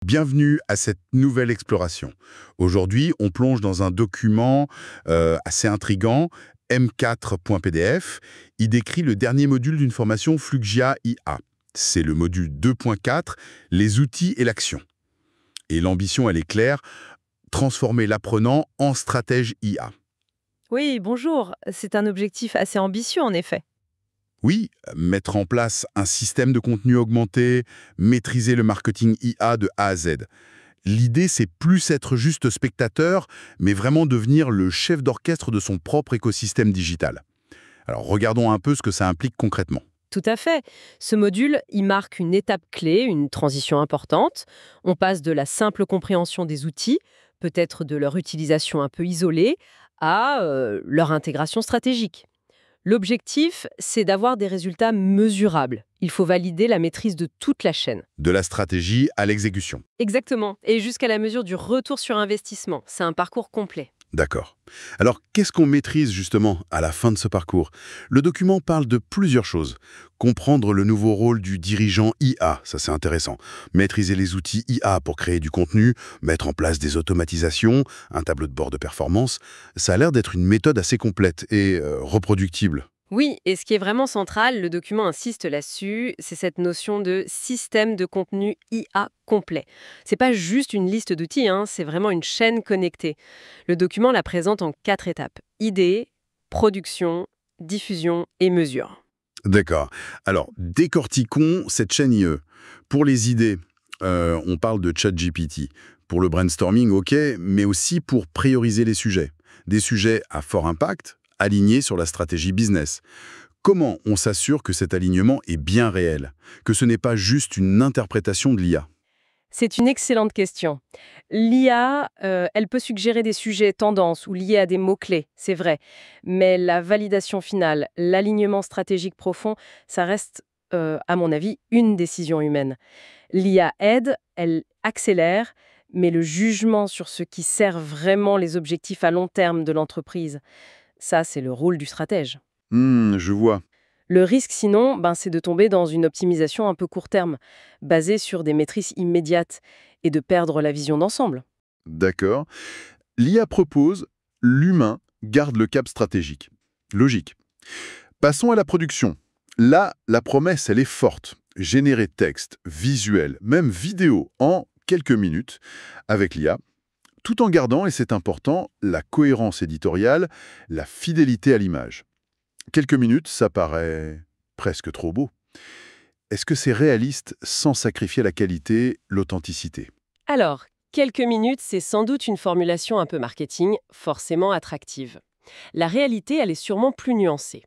Bienvenue à cette nouvelle exploration. Aujourd'hui, on plonge dans un document assez intriguant, M4.pdf. Il décrit le dernier module d'une formation Fluggia IA. C'est le module 2.4, les outils et l'action. Et l'ambition, elle est claire, transformer l'apprenant en stratège IA. Oui, bonjour. C'est un objectif assez ambitieux en effet. Oui, mettre en place un système de contenu augmenté, maîtriser le marketing IA de A à Z. L'idée, c'est plus être juste spectateur, mais vraiment devenir le chef d'orchestre de son propre écosystème digital. Alors, regardons un peu ce que ça implique concrètement. Tout à fait. Ce module, il marque une étape clé, une transition importante. On passe de la simple compréhension des outils, peut-être de leur utilisation un peu isolée, à leur intégration stratégique. L'objectif, c'est d'avoir des résultats mesurables. Il faut valider la maîtrise de toute la chaîne. De la stratégie à l'exécution. Exactement. Et jusqu'à la mesure du retour sur investissement. C'est un parcours complet. D'accord. Alors, qu'est-ce qu'on maîtrise justement à la fin de ce parcours? Le document parle de plusieurs choses. Comprendre le nouveau rôle du dirigeant IA, ça c'est intéressant. Maîtriser les outils IA pour créer du contenu, mettre en place des automatisations, un tableau de bord de performance, ça a l'air d'être une méthode assez complète et reproductible. Oui, et ce qui est vraiment central, le document insiste là-dessus, c'est cette notion de système de contenu IA complet. C'est pas juste une liste d'outils, c'est vraiment une chaîne connectée. Le document la présente en 4 étapes. Idée, production, diffusion et mesure. D'accord. Alors, décortiquons cette chaîne IE. Pour les idées, on parle de ChatGPT. Pour le brainstorming, ok, mais aussi pour prioriser les sujets. Des sujets à fort impact, alignés sur la stratégie business. Comment on s'assure que cet alignement est bien réel, que ce n'est pas juste une interprétation de l'IA? C'est une excellente question. L'IA, elle peut suggérer des sujets tendances ou liés à des mots-clés, c'est vrai. Mais la validation finale, l'alignement stratégique profond, ça reste, à mon avis, une décision humaine. L'IA aide, elle accélère, mais le jugement sur ce qui sert vraiment les objectifs à long terme de l'entreprise, ça, c'est le rôle du stratège. Je vois. Le risque, sinon, c'est de tomber dans une optimisation un peu court terme, basée sur des maîtrises immédiates, et de perdre la vision d'ensemble. D'accord. L'IA propose, l'humain garde le cap stratégique. Logique. Passons à la production. Là, la promesse, elle est forte. Générer texte, visuel, même vidéo en quelques minutes avec l'IA, tout en gardant, et c'est important, la cohérence éditoriale, la fidélité à l'image. Quelques minutes, ça paraît presque trop beau. Est-ce que c'est réaliste sans sacrifier la qualité, l'authenticité? Alors, quelques minutes, c'est sans doute une formulation un peu marketing, forcément attractive. La réalité, elle est sûrement plus nuancée.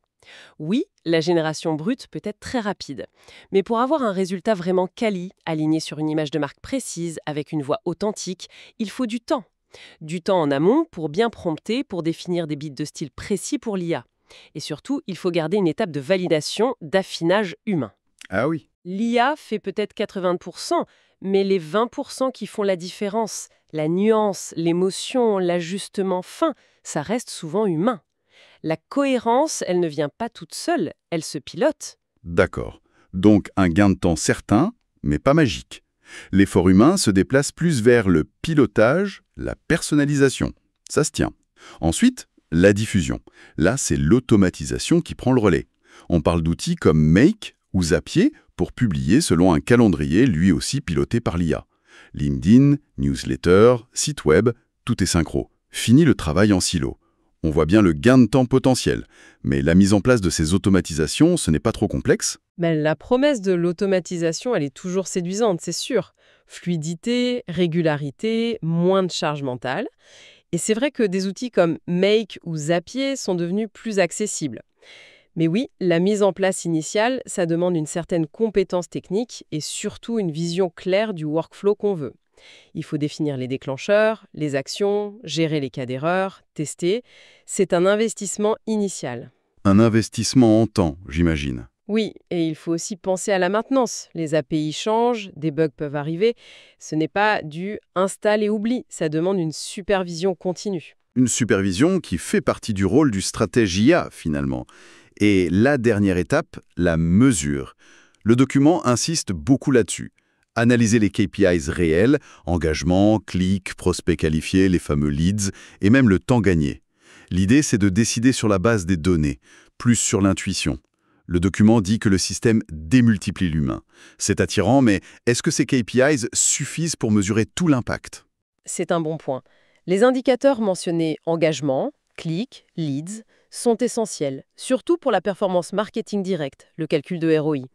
Oui, la génération brute peut être très rapide. Mais pour avoir un résultat vraiment quali, aligné sur une image de marque précise, avec une voix authentique, il faut du temps. Du temps en amont pour bien prompter, pour définir des bits de style précis pour l'IA. Et surtout, il faut garder une étape de validation, d'affinage humain. Ah oui. L'IA fait peut-être 80%, mais les 20% qui font la différence, la nuance, l'émotion, l'ajustement fin, ça reste souvent humain. La cohérence, elle ne vient pas toute seule, elle se pilote. D'accord. Donc un gain de temps certain, mais pas magique. L'effort humain se déplace plus vers le pilotage, la personnalisation. Ça se tient. Ensuite, la diffusion. Là, c'est l'automatisation qui prend le relais. On parle d'outils comme Make ou Zapier pour publier selon un calendrier lui aussi piloté par l'IA. LinkedIn, newsletter, site web, tout est synchro. Fini le travail en silo. On voit bien le gain de temps potentiel. Mais la mise en place de ces automatisations, ce n'est pas trop complexe? La promesse de l'automatisation, elle est toujours séduisante, c'est sûr. Fluidité, régularité, moins de charge mentale. Et c'est vrai que des outils comme Make ou Zapier sont devenus plus accessibles. Mais oui, la mise en place initiale, ça demande une certaine compétence technique et surtout une vision claire du workflow qu'on veut. Il faut définir les déclencheurs, les actions, gérer les cas d'erreur, tester. C'est un investissement initial. Un investissement en temps, j'imagine. Oui, et il faut aussi penser à la maintenance. Les API changent, des bugs peuvent arriver. Ce n'est pas du install et oublie, ça demande une supervision continue. Une supervision qui fait partie du rôle du stratège IA, finalement. Et la dernière étape, la mesure. Le document insiste beaucoup là-dessus. Analyser les KPIs réels, engagement, clics, prospects qualifiés, les fameux leads, et même le temps gagné. L'idée, c'est de décider sur la base des données, plus sur l'intuition. Le document dit que le système démultiplie l'humain. C'est attirant, mais est-ce que ces KPIs suffisent pour mesurer tout l'impact? C'est un bon point. Les indicateurs mentionnés engagement, clics, leads sont essentiels, surtout pour la performance marketing directe, le calcul de ROI.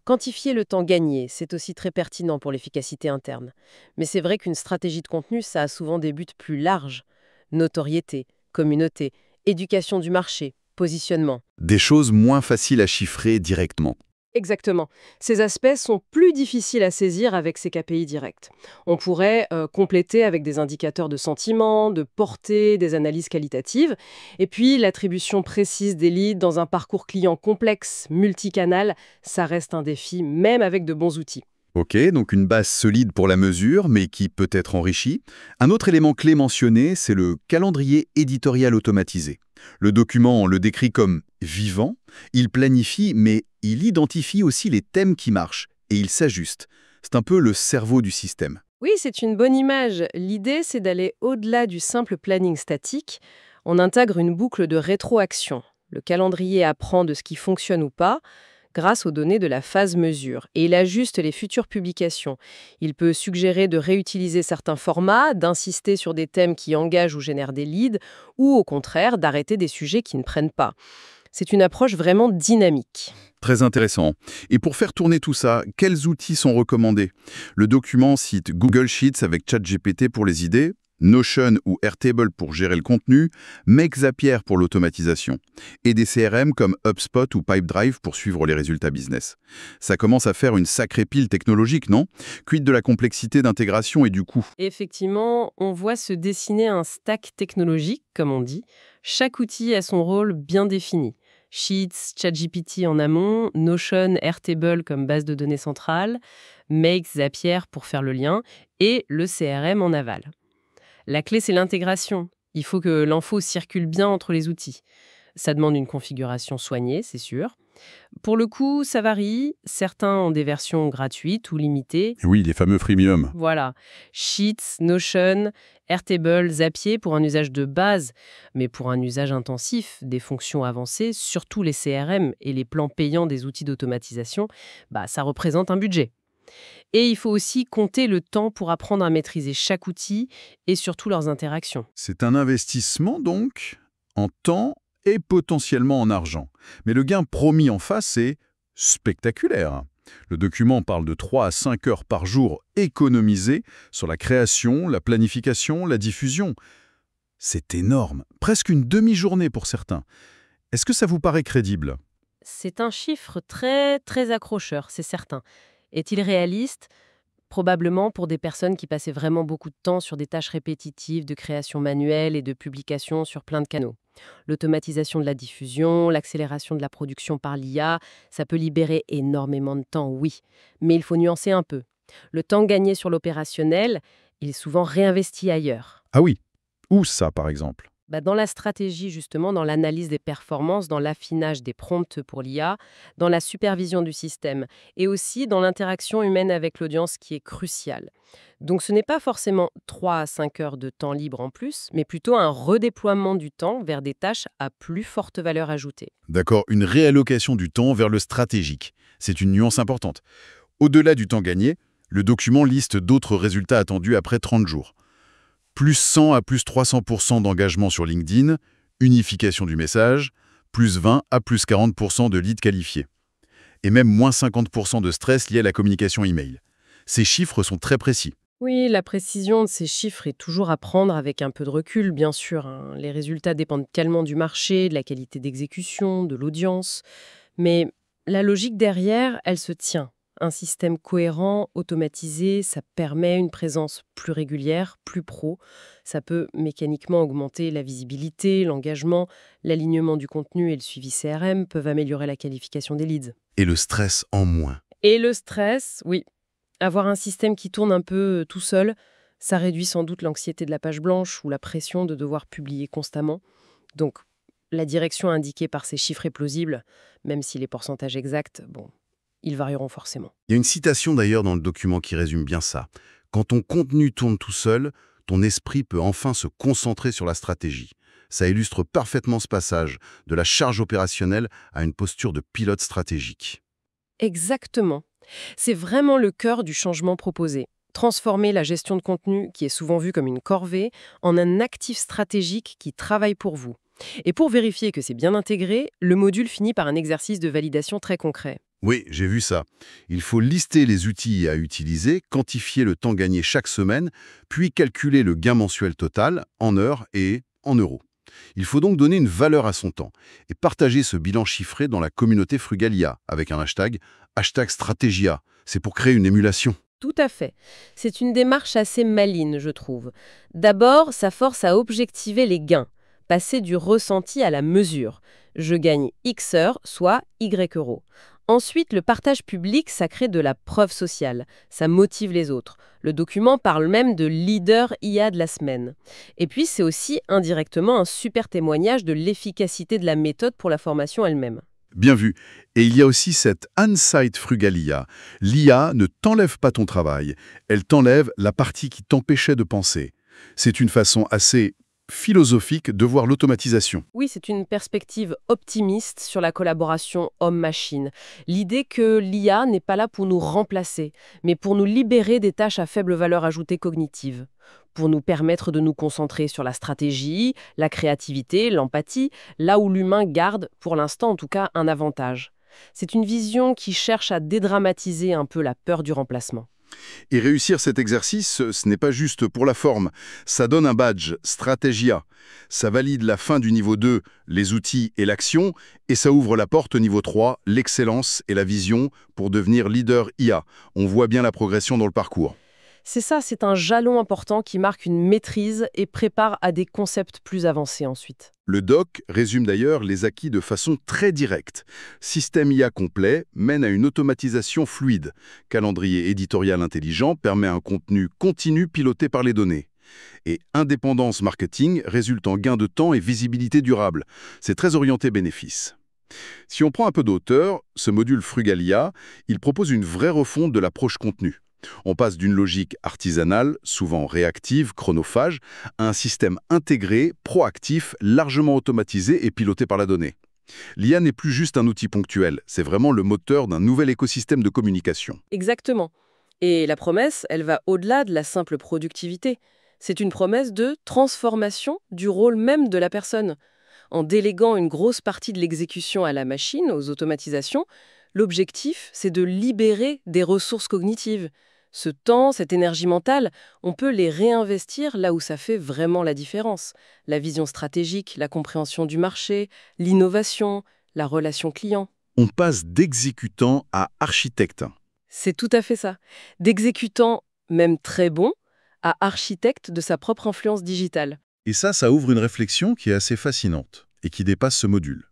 Quantifier le temps gagné, c'est aussi très pertinent pour l'efficacité interne. Mais c'est vrai qu'une stratégie de contenu, ça a souvent des buts plus larges. Notoriété, communauté, éducation du marché, positionnement. Des choses moins faciles à chiffrer directement. Exactement. Ces aspects sont plus difficiles à saisir avec ces KPI directs. On pourrait compléter avec des indicateurs de sentiment, de portée, des analyses qualitatives. Et puis, l'attribution précise des leads dans un parcours client complexe, multicanal, ça reste un défi, même avec de bons outils. Ok, donc une base solide pour la mesure, mais qui peut être enrichie. Un autre élément clé mentionné, c'est le calendrier éditorial automatisé. Le document le décrit comme vivant, il planifie, mais il identifie aussi les thèmes qui marchent, et il s'ajuste. C'est un peu le cerveau du système. Oui, c'est une bonne image. L'idée, c'est d'aller au-delà du simple planning statique. On intègre une boucle de rétroaction. Le calendrier apprend de ce qui fonctionne ou pas, grâce aux données de la phase mesure. Et il ajuste les futures publications. Il peut suggérer de réutiliser certains formats, d'insister sur des thèmes qui engagent ou génèrent des leads, ou au contraire, d'arrêter des sujets qui ne prennent pas. C'est une approche vraiment dynamique. Très intéressant. Et pour faire tourner tout ça, quels outils sont recommandés? Le document cite Google Sheets avec ChatGPT pour les idées, Notion ou Airtable pour gérer le contenu, Make Zapier pour l'automatisation, et des CRM comme HubSpot ou Pipedrive pour suivre les résultats business. Ça commence à faire une sacrée pile technologique, non? Quid de la complexité d'intégration et du coût? Effectivement, on voit se dessiner un stack technologique, comme on dit. Chaque outil a son rôle bien défini. Sheets, ChatGPT en amont, Notion, Airtable comme base de données centrale, Make, Zapier pour faire le lien, et le CRM en aval. La clé, c'est l'intégration. Il faut que l'info circule bien entre les outils. Ça demande une configuration soignée, c'est sûr. Pour le coup, ça varie. Certains ont des versions gratuites ou limitées. Oui, les fameux freemium. Voilà. Sheets, Notion, Airtable, Zapier pour un usage de base, mais pour un usage intensif, des fonctions avancées, surtout les CRM et les plans payants des outils d'automatisation, ça représente un budget. Et il faut aussi compter le temps pour apprendre à maîtriser chaque outil et surtout leurs interactions. C'est un investissement donc, en temps et potentiellement en argent. Mais le gain promis en face est spectaculaire. Le document parle de 3 à 5 heures par jour économisées sur la création, la planification, la diffusion. C'est énorme, presque une demi-journée pour certains. Est-ce que ça vous paraît crédible? C'est un chiffre très, très accrocheur, c'est certain. Est-il réaliste? Probablement pour des personnes qui passaient vraiment beaucoup de temps sur des tâches répétitives de création manuelle et de publication sur plein de canaux. L'automatisation de la diffusion, l'accélération de la production par l'IA, ça peut libérer énormément de temps, oui. Mais il faut nuancer un peu. Le temps gagné sur l'opérationnel, il est souvent réinvesti ailleurs. Ah oui, où ça par exemple? Dans la stratégie, justement, dans l'analyse des performances, dans l'affinage des prompts pour l'IA, dans la supervision du système et aussi dans l'interaction humaine avec l'audience qui est cruciale. Donc ce n'est pas forcément 3 à 5 heures de temps libre en plus, mais plutôt un redéploiement du temps vers des tâches à plus forte valeur ajoutée. D'accord, une réallocation du temps vers le stratégique. C'est une nuance importante. Au-delà du temps gagné, le document liste d'autres résultats attendus après 30 jours. Plus 100 à plus 300% d'engagement sur LinkedIn, unification du message, plus 20 à plus 40% de leads qualifiés. Et même moins 50% de stress lié à la communication email. Ces chiffres sont très précis. Oui, la précision de ces chiffres est toujours à prendre avec un peu de recul, bien sûr, hein. Les résultats dépendent tellement du marché, de la qualité d'exécution, de l'audience. Mais la logique derrière, elle se tient. Un système cohérent, automatisé, ça permet une présence plus régulière, plus pro. Ça peut mécaniquement augmenter la visibilité, l'engagement, l'alignement du contenu et le suivi CRM peuvent améliorer la qualification des leads. Et le stress en moins. Et le stress, oui. Avoir un système qui tourne un peu tout seul, ça réduit sans doute l'anxiété de la page blanche ou la pression de devoir publier constamment. Donc, la direction indiquée par ces chiffres est plausible, même si les pourcentages exacts, ils varieront forcément. Il y a une citation d'ailleurs dans le document qui résume bien ça. Quand ton contenu tourne tout seul, ton esprit peut enfin se concentrer sur la stratégie. Ça illustre parfaitement ce passage, de la charge opérationnelle à une posture de pilote stratégique. Exactement. C'est vraiment le cœur du changement proposé. Transformer la gestion de contenu, qui est souvent vue comme une corvée, en un actif stratégique qui travaille pour vous. Et pour vérifier que c'est bien intégré, le module finit par un exercice de validation très concret. Oui, j'ai vu ça. Il faut lister les outils à utiliser, quantifier le temps gagné chaque semaine, puis calculer le gain mensuel total en heures et en euros. Il faut donc donner une valeur à son temps et partager ce bilan chiffré dans la communauté Frugalia avec un hashtag Stratégia. C'est pour créer une émulation. Tout à fait. C'est une démarche assez maligne, je trouve. D'abord, ça force à objectiver les gains, passer du ressenti à la mesure. Je gagne X heures, soit Y euros. Ensuite, le partage public, ça crée de la preuve sociale. Ça motive les autres. Le document parle même de leader IA de la semaine. Et puis, c'est aussi indirectement un super témoignage de l'efficacité de la méthode pour la formation elle-même. Bien vu. Et il y a aussi cette Insight Frugalia. L'IA ne t'enlève pas ton travail, elle t'enlève la partie qui t'empêchait de penser. C'est une façon assez philosophique de voir l'automatisation. Oui, c'est une perspective optimiste sur la collaboration homme-machine. L'idée que l'IA n'est pas là pour nous remplacer, mais pour nous libérer des tâches à faible valeur ajoutée cognitive, pour nous permettre de nous concentrer sur la stratégie, la créativité, l'empathie, là où l'humain garde, pour l'instant en tout cas, un avantage. C'est une vision qui cherche à dédramatiser un peu la peur du remplacement. Et réussir cet exercice, ce n'est pas juste pour la forme. Ça donne un badge, Stratégia. Ça valide la fin du niveau 2, les outils et l'action, et ça ouvre la porte au niveau 3, l'excellence et la vision pour devenir leader IA. On voit bien la progression dans le parcours. C'est ça, c'est un jalon important qui marque une maîtrise et prépare à des concepts plus avancés ensuite. Le doc résume d'ailleurs les acquis de façon très directe. Système IA complet mène à une automatisation fluide. Calendrier éditorial intelligent permet un contenu continu piloté par les données. Et indépendance marketing résulte en gain de temps et visibilité durable. C'est très orienté bénéfice. Si on prend un peu d'auteur, ce module Frugalia, il propose une vraie refonte de l'approche contenu. On passe d'une logique artisanale, souvent réactive, chronophage, à un système intégré, proactif, largement automatisé et piloté par la donnée. L'IA n'est plus juste un outil ponctuel, c'est vraiment le moteur d'un nouvel écosystème de communication. Exactement. Et la promesse, elle va au-delà de la simple productivité. C'est une promesse de transformation du rôle même de la personne. En déléguant une grosse partie de l'exécution à la machine, aux automatisations, l'objectif, c'est de libérer des ressources cognitives. Ce temps, cette énergie mentale, on peut les réinvestir là où ça fait vraiment la différence. La vision stratégique, la compréhension du marché, l'innovation, la relation client. On passe d'exécutant à architecte. C'est tout à fait ça. D'exécutant, même très bon, à architecte de sa propre influence digitale. Et ça ouvre une réflexion qui est assez fascinante et qui dépasse ce module.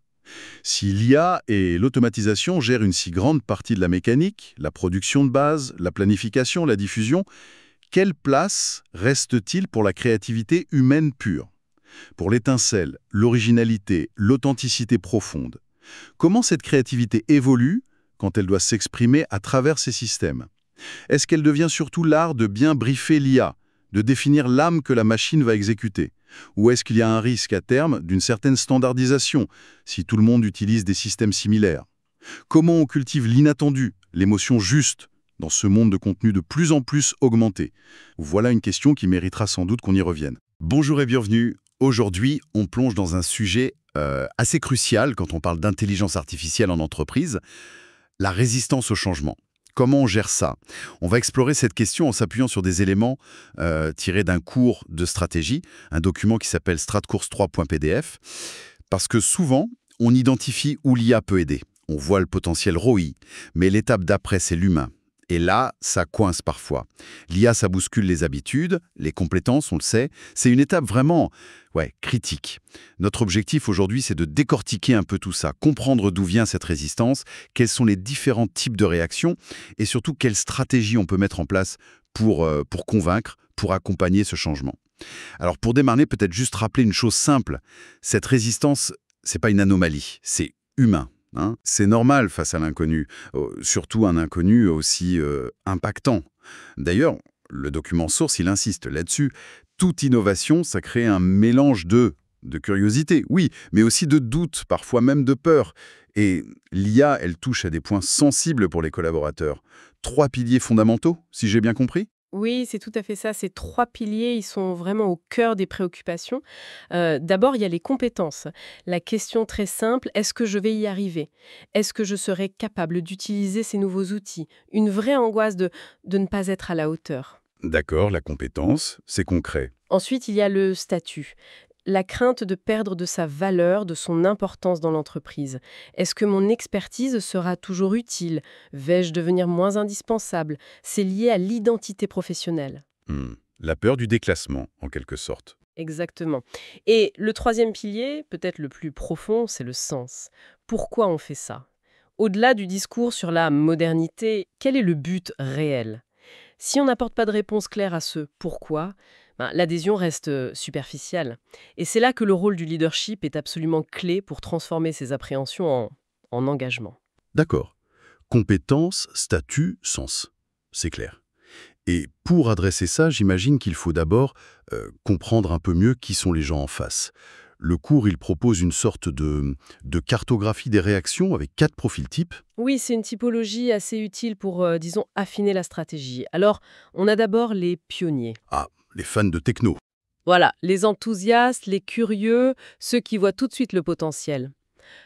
Si l'IA et l'automatisation gèrent une si grande partie de la mécanique, la production de base, la planification, la diffusion, quelle place reste-t-il pour la créativité humaine pure? Pour l'étincelle, l'originalité, l'authenticité profonde? Comment cette créativité évolue quand elle doit s'exprimer à travers ces systèmes? Est-ce qu'elle devient surtout l'art de bien briefer l'IA, de définir l'âme que la machine va exécuter? Ou est-ce qu'il y a un risque à terme d'une certaine standardisation, si tout le monde utilise des systèmes similaires? Comment on cultive l'inattendu, l'émotion juste, dans ce monde de contenu de plus en plus augmenté? Voilà une question qui méritera sans doute qu'on y revienne. Bonjour et bienvenue. Aujourd'hui, on plonge dans un sujet assez crucial quand on parle d'intelligence artificielle en entreprise, la résistance au changement. Comment on gère ça? On va explorer cette question en s'appuyant sur des éléments tirés d'un cours de stratégie, un document qui s'appelle stratcourse3.pdf, parce que souvent, on identifie où l'IA peut aider. On voit le potentiel ROI, mais l'étape d'après, c'est l'humain. Et là, ça coince parfois. L'IA, ça bouscule les habitudes, les compétences, on le sait. C'est une étape vraiment critique. Notre objectif aujourd'hui, c'est de décortiquer un peu tout ça, comprendre d'où vient cette résistance, quels sont les différents types de réactions et surtout quelles stratégies on peut mettre en place pour convaincre, pour accompagner ce changement. Alors pour démarrer, peut-être juste rappeler une chose simple. Cette résistance, c'est pas une anomalie, c'est humain. hein. C'est normal face à l'inconnu, surtout un inconnu aussi impactant. D'ailleurs, le document source, il insiste là-dessus. Toute innovation, ça crée un mélange de curiosité, oui, mais aussi de doute, parfois même de peur. Et l'IA, elle touche à des points sensibles pour les collaborateurs. 3 piliers fondamentaux, si j'ai bien compris? Oui, c'est tout à fait ça. Ces trois piliers, ils sont vraiment au cœur des préoccupations. D'abord, il y a les compétences. La question très simple, est-ce que je vais y arriver? Est-ce que je serai capable d'utiliser ces nouveaux outils? Une vraie angoisse de ne pas être à la hauteur. D'accord, la compétence, c'est concret. Ensuite, il y a le statut. La crainte de perdre de sa valeur, de son importance dans l'entreprise. Est-ce que mon expertise sera toujours utile? Vais-je devenir moins indispensable? C'est lié à l'identité professionnelle. La peur du déclassement, en quelque sorte. Exactement. Et le troisième pilier, peut-être le plus profond, c'est le sens. Pourquoi on fait ça? Au-delà du discours sur la modernité, quel est le but réel? Si on n'apporte pas de réponse claire à ce pourquoi, l'adhésion reste superficielle. Et c'est là que le rôle du leadership est absolument clé pour transformer ces appréhensions en engagement. D'accord. Compétence, statut, sens. C'est clair. Et pour adresser ça, j'imagine qu'il faut d'abord comprendre un peu mieux qui sont les gens en face. Le cours, il propose une sorte de cartographie des réactions avec 4 profils types. Oui, c'est une typologie assez utile pour, disons, affiner la stratégie. Alors, on a d'abord les pionniers. Ah, les fans de techno. Voilà, les enthousiastes, les curieux, ceux qui voient tout de suite le potentiel.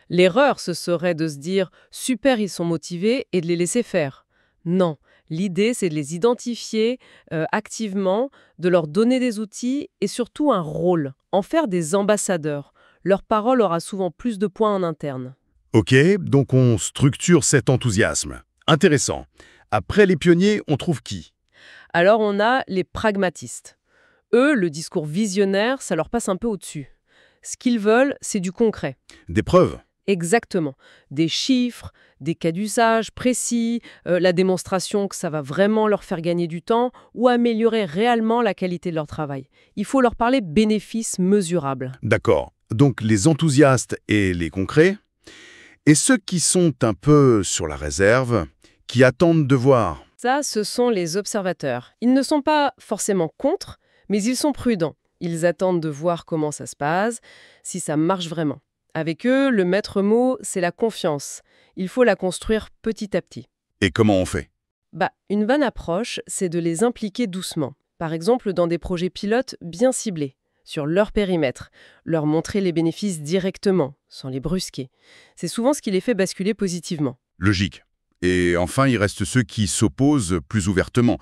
L'erreur, ce serait de se dire super, ils sont motivés et de les laisser faire. Non, l'idée, c'est de les identifier activement, de leur donner des outils et surtout un rôle, en faire des ambassadeurs. Leur parole aura souvent plus de points en interne. Ok, donc on structure cet enthousiasme. Intéressant. Après les pionniers, on trouve qui? Alors on a les pragmatistes. Eux, le discours visionnaire, ça leur passe un peu au-dessus. Ce qu'ils veulent, c'est du concret. Des preuves. Exactement. Des chiffres, des cas d'usage précis, la démonstration que ça va vraiment leur faire gagner du temps ou améliorer réellement la qualité de leur travail. Il faut leur parler bénéfices mesurables. D'accord. Donc les enthousiastes et les concrets. Et ceux qui sont un peu sur la réserve, qui attendent de voir. Ça, ce sont les observateurs. Ils ne sont pas forcément contre, mais ils sont prudents. Ils attendent de voir comment ça se passe, si ça marche vraiment. Avec eux, le maître mot, c'est la confiance. Il faut la construire petit à petit. Et comment on fait? Une bonne approche, c'est de les impliquer doucement. Par exemple, dans des projets pilotes bien ciblés, sur leur périmètre. Leur montrer les bénéfices directement, sans les brusquer. C'est souvent ce qui les fait basculer positivement. Logique. Et enfin, il reste ceux qui s'opposent plus ouvertement,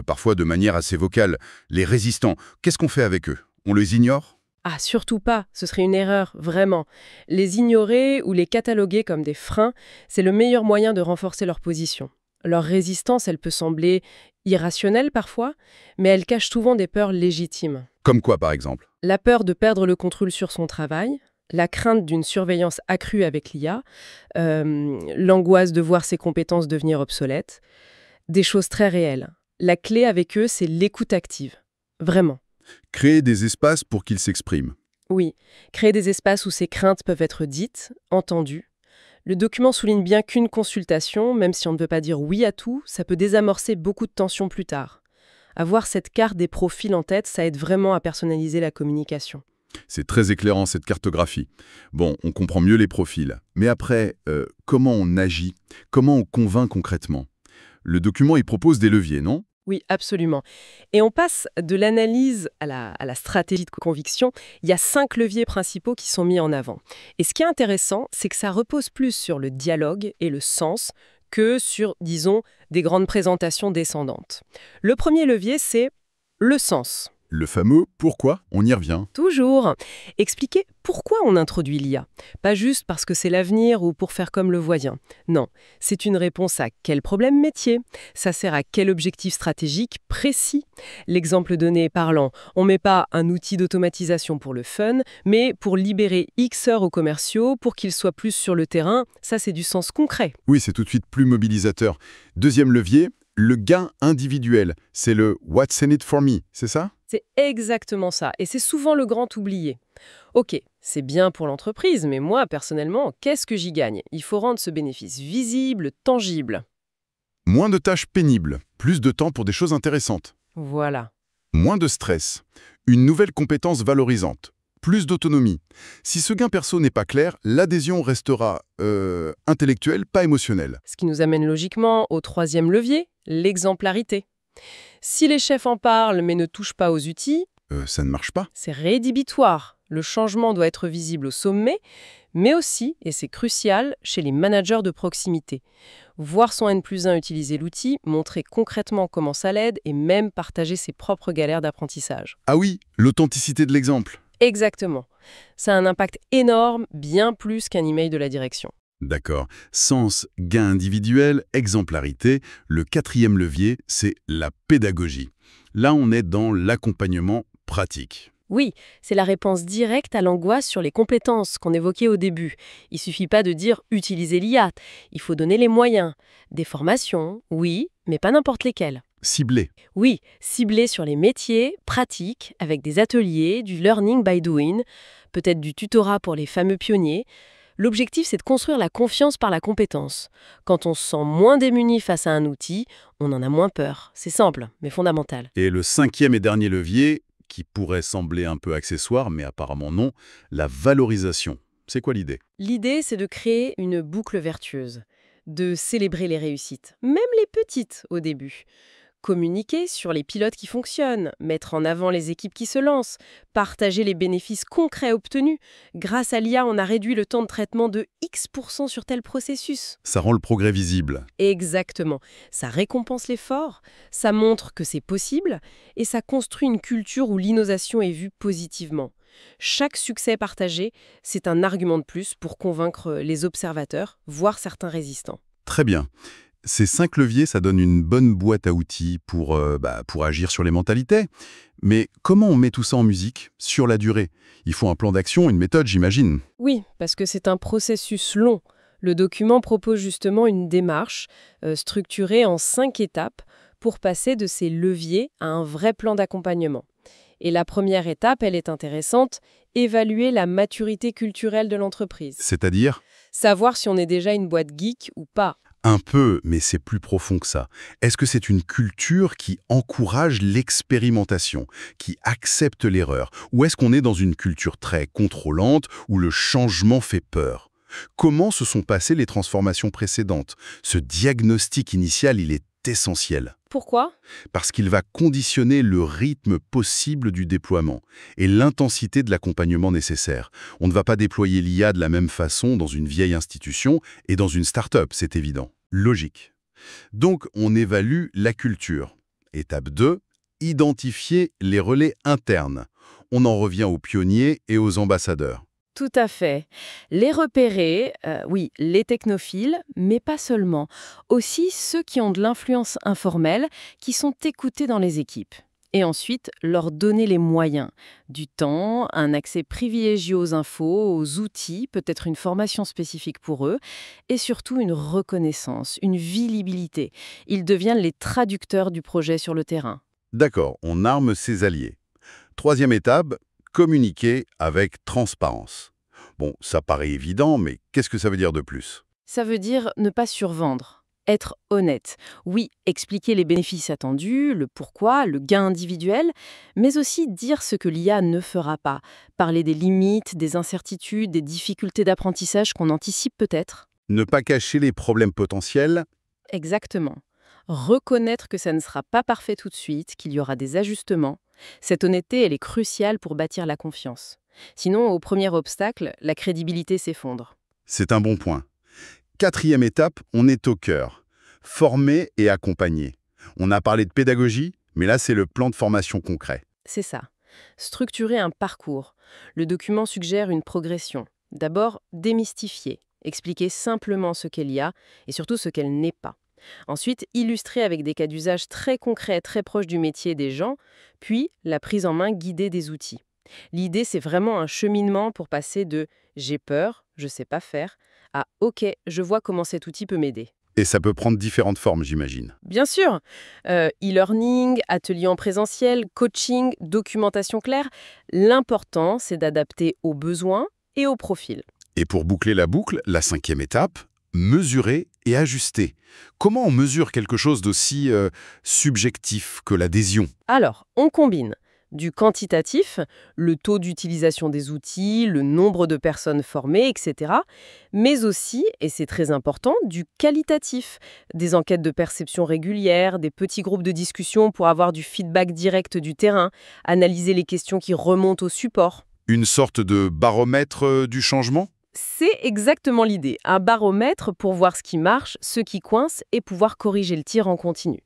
parfois de manière assez vocale. Les résistants, qu'est-ce qu'on fait avec eux? On les ignore? Ah, surtout pas, ce serait une erreur, vraiment. Les ignorer ou les cataloguer comme des freins, c'est le meilleur moyen de renforcer leur position. Leur résistance, elle peut sembler irrationnelle parfois, mais elle cache souvent des peurs légitimes. Comme quoi, par exemple? La peur de perdre le contrôle sur son travail, la crainte d'une surveillance accrue avec l'IA, l'angoisse de voir ses compétences devenir obsolètes, des choses très réelles. La clé avec eux, c'est l'écoute active. Vraiment. Créer des espaces pour qu'ils s'expriment. Oui, créer des espaces où ces craintes peuvent être dites, entendues. Le document souligne bien qu'une consultation, même si on ne veut pas dire oui à tout, ça peut désamorcer beaucoup de tensions plus tard. Avoir cette carte des profils en tête, ça aide vraiment à personnaliser la communication. C'est très éclairant, cette cartographie. Bon, on comprend mieux les profils. Mais après, comment on agit? Comment on convainc concrètement? Le document, il propose des leviers, non? Oui, absolument. Et on passe de l'analyse à la stratégie de conviction. Il y a 5 leviers principaux qui sont mis en avant. Et ce qui est intéressant, c'est que ça repose plus sur le dialogue et le sens que sur, disons, des grandes présentations descendantes. Le premier levier, c'est le sens. Le fameux « pourquoi ?» on y revient. Toujours. Expliquer pourquoi on introduit l'IA. Pas juste parce que c'est l'avenir ou pour faire comme le voisin. Non, c'est une réponse à quel problème métier? Ça sert à quel objectif stratégique précis? L'exemple donné est parlant. On ne met pas un outil d'automatisation pour le fun, mais pour libérer X heures aux commerciaux, pour qu'ils soient plus sur le terrain. Ça, c'est du sens concret. Oui, c'est tout de suite plus mobilisateur. Deuxième levier, Le gain individuel, c'est le «What's in it for me», c'est ça? C'est exactement ça, et c'est souvent le grand oublié. Ok, c'est bien pour l'entreprise, mais moi, personnellement, qu'est-ce que j'y gagne? Il faut rendre ce bénéfice visible, tangible. Moins de tâches pénibles, plus de temps pour des choses intéressantes. Voilà. Moins de stress, une nouvelle compétence valorisante, plus d'autonomie. Si ce gain perso n'est pas clair, l'adhésion restera intellectuelle, pas émotionnelle. Ce qui nous amène logiquement au troisième levier, l'exemplarité. Si les chefs en parlent mais ne touchent pas aux outils, Ça ne marche pas. c'est rédhibitoire. Le changement doit être visible au sommet, mais aussi, et c'est crucial, chez les managers de proximité. Voir son N+1 utiliser l'outil, montrer concrètement comment ça l'aide et même partager ses propres galères d'apprentissage. Ah oui, l'authenticité de l'exemple. Exactement. Ça a un impact énorme, bien plus qu'un email de la direction. D'accord. Sens, gain individuel, exemplarité. Le quatrième levier, c'est la pédagogie. Là, on est dans l'accompagnement pratique. Oui, c'est la réponse directe à l'angoisse sur les compétences qu'on évoquait au début. Il suffit pas de dire « utiliser l'IA », il faut donner les moyens. Des formations, oui, mais pas n'importe lesquelles. Ciblé. Oui, ciblées sur les métiers, pratiques, avec des ateliers, du learning by doing, peut-être du tutorat pour les fameux pionniers. L'objectif, c'est de construire la confiance par la compétence. Quand on se sent moins démuni face à un outil, on en a moins peur. C'est simple, mais fondamental. Et le cinquième et dernier levier, qui pourrait sembler un peu accessoire, mais apparemment non, la valorisation. C'est quoi l'idée? L'idée, c'est de créer une boucle vertueuse, de célébrer les réussites, même les petites au début. Communiquer sur les pilotes qui fonctionnent, mettre en avant les équipes qui se lancent, partager les bénéfices concrets obtenus. Grâce à l'IA, on a réduit le temps de traitement de X% sur tel processus. Ça rend le progrès visible. Exactement. Ça récompense l'effort, ça montre que c'est possible et ça construit une culture où l'innovation est vue positivement. Chaque succès partagé, c'est un argument de plus pour convaincre les observateurs, voire certains résistants. Très bien. Ces 5 leviers, ça donne une bonne boîte à outils pour agir sur les mentalités. Mais comment on met tout ça en musique, sur la durée? Il faut un plan d'action, une méthode, j'imagine. Oui, parce que c'est un processus long. Le document propose justement une démarche structurée en 5 étapes pour passer de ces leviers à un vrai plan d'accompagnement. Et la première étape, elle est intéressante, évaluer la maturité culturelle de l'entreprise. C'est-à-dire? Savoir si on est déjà une boîte geek ou pas. Un peu, mais c'est plus profond que ça. Est-ce que c'est une culture qui encourage l'expérimentation, qui accepte l'erreur? Ou est-ce qu'on est dans une culture très contrôlante, où le changement fait peur? Comment se sont passées les transformations précédentes? Ce diagnostic initial, il est essentiel. Pourquoi? Parce qu'il va conditionner le rythme possible du déploiement et l'intensité de l'accompagnement nécessaire. On ne va pas déployer l'IA de la même façon dans une vieille institution et dans une start-up, c'est évident. Logique. Donc, on évalue la culture. Étape 2, identifier les relais internes. On en revient aux pionniers et aux ambassadeurs. Tout à fait. Les repérer, oui, les technophiles, mais pas seulement. Aussi ceux qui ont de l'influence informelle, qui sont écoutés dans les équipes. Et ensuite, leur donner les moyens. Du temps, un accès privilégié aux infos, aux outils, peut-être une formation spécifique pour eux, et surtout une reconnaissance, une visibilité. Ils deviennent les traducteurs du projet sur le terrain. D'accord, on arme ses alliés. Troisième étape, communiquer avec transparence. Bon, ça paraît évident, mais qu'est-ce que ça veut dire de plus? Ça veut dire ne pas survendre, être honnête. Oui, expliquer les bénéfices attendus, le pourquoi, le gain individuel, mais aussi dire ce que l'IA ne fera pas. Parler des limites, des incertitudes, des difficultés d'apprentissage qu'on anticipe peut-être. Ne pas cacher les problèmes potentiels? Exactement. Reconnaître que ça ne sera pas parfait tout de suite, qu'il y aura des ajustements. Cette honnêteté, elle est cruciale pour bâtir la confiance. Sinon, au premier obstacle, la crédibilité s'effondre. C'est un bon point. Quatrième étape, on est au cœur. Former et accompagner. On a parlé de pédagogie, mais là, c'est le plan de formation concret. C'est ça. Structurer un parcours. Le document suggère une progression. D'abord, démystifier, expliquer simplement ce qu'elle y a et surtout ce qu'elle n'est pas. Ensuite, illustrer avec des cas d'usage très concrets, très proches du métier des gens, puis la prise en main guidée des outils. L'idée, c'est vraiment un cheminement pour passer de « j'ai peur, je sais pas faire » à « ok, je vois comment cet outil peut m'aider ». Et ça peut prendre différentes formes, j'imagine. Bien sûr, e-learning, ateliers en présentiel, coaching, documentation claire, l'important, c'est d'adapter aux besoins et aux profils. Et pour boucler la boucle, la 5e étape, mesurer et ajuster. Comment on mesure quelque chose d'aussi subjectif que l'adhésion? Alors, on combine du quantitatif, le taux d'utilisation des outils, le nombre de personnes formées, etc. Mais aussi, et c'est très important, du qualitatif, des enquêtes de perception régulières, des petits groupes de discussion pour avoir du feedback direct du terrain, analyser les questions qui remontent au support. Une sorte de baromètre du changement? C'est exactement l'idée, un baromètre pour voir ce qui marche, ce qui coince et pouvoir corriger le tir en continu.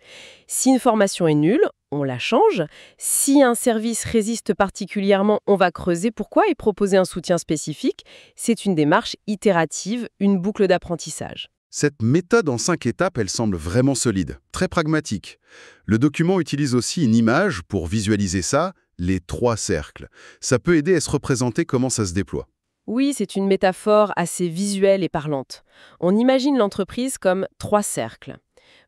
Si une formation est nulle, on la change. Si un service résiste particulièrement, on va creuser pourquoi et proposer un soutien spécifique. C'est une démarche itérative, une boucle d'apprentissage. Cette méthode en 5 étapes, elle semble vraiment solide, très pragmatique. Le document utilise aussi une image pour visualiser ça, les 3 cercles. Ça peut aider à se représenter comment ça se déploie. Oui, c'est une métaphore assez visuelle et parlante. On imagine l'entreprise comme 3 cercles.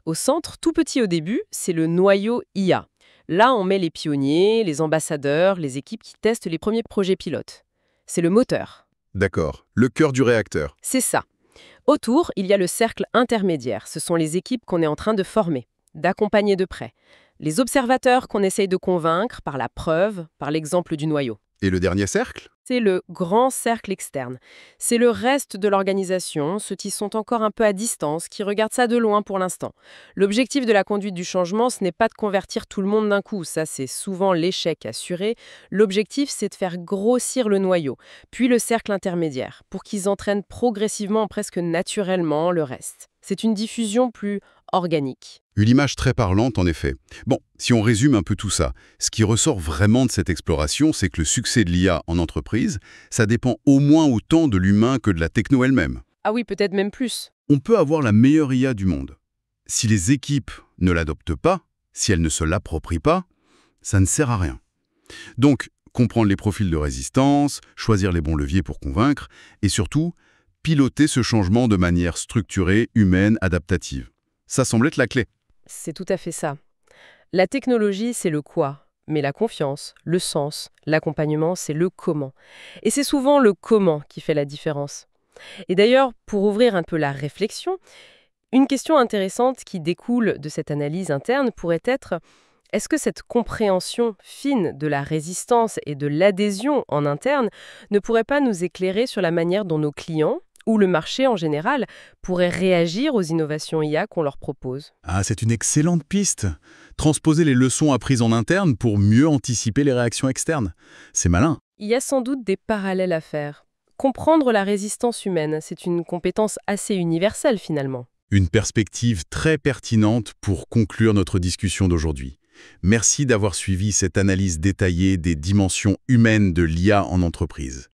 Au centre, tout petit au début, c'est le noyau IA. Là, on met les pionniers, les ambassadeurs, les équipes qui testent les premiers projets pilotes. C'est le moteur. D'accord, le cœur du réacteur. C'est ça. Autour, il y a le cercle intermédiaire. Ce sont les équipes qu'on est en train de former, d'accompagner de près. Les observateurs qu'on essaye de convaincre par la preuve, par l'exemple du noyau. Et le dernier cercle? C'est le grand cercle externe. C'est le reste de l'organisation, ceux qui sont encore un peu à distance, qui regardent ça de loin pour l'instant. L'objectif de la conduite du changement, ce n'est pas de convertir tout le monde d'un coup, ça c'est souvent l'échec assuré. L'objectif, c'est de faire grossir le noyau, puis le cercle intermédiaire, pour qu'ils entraînent progressivement, presque naturellement, le reste. C'est une diffusion plus organique. Une image très parlante, en effet. Bon, si on résume un peu tout ça, ce qui ressort vraiment de cette exploration, c'est que le succès de l'IA en entreprise, ça dépend au moins autant de l'humain que de la techno elle-même. Ah oui, peut-être même plus. On peut avoir la meilleure IA du monde. Si les équipes ne l'adoptent pas, si elles ne se l'approprient pas, ça ne sert à rien. Donc, comprendre les profils de résistance, choisir les bons leviers pour convaincre, et surtout, piloter ce changement de manière structurée, humaine, adaptative. Ça semble être la clé. C'est tout à fait ça. La technologie, c'est le quoi, mais la confiance, le sens, l'accompagnement, c'est le comment. Et c'est souvent le comment qui fait la différence. Et d'ailleurs, pour ouvrir un peu la réflexion, une question intéressante qui découle de cette analyse interne pourrait être: est-ce que cette compréhension fine de la résistance et de l'adhésion en interne ne pourrait pas nous éclairer sur la manière dont nos clients, ou le marché en général, pourrait réagir aux innovations IA qu'on leur propose? Ah, c'est une excellente piste. Transposer les leçons apprises en interne pour mieux anticiper les réactions externes. C'est malin. Il y a sans doute des parallèles à faire. Comprendre la résistance humaine, c'est une compétence assez universelle finalement. Une perspective très pertinente pour conclure notre discussion d'aujourd'hui. Merci d'avoir suivi cette analyse détaillée des dimensions humaines de l'IA en entreprise.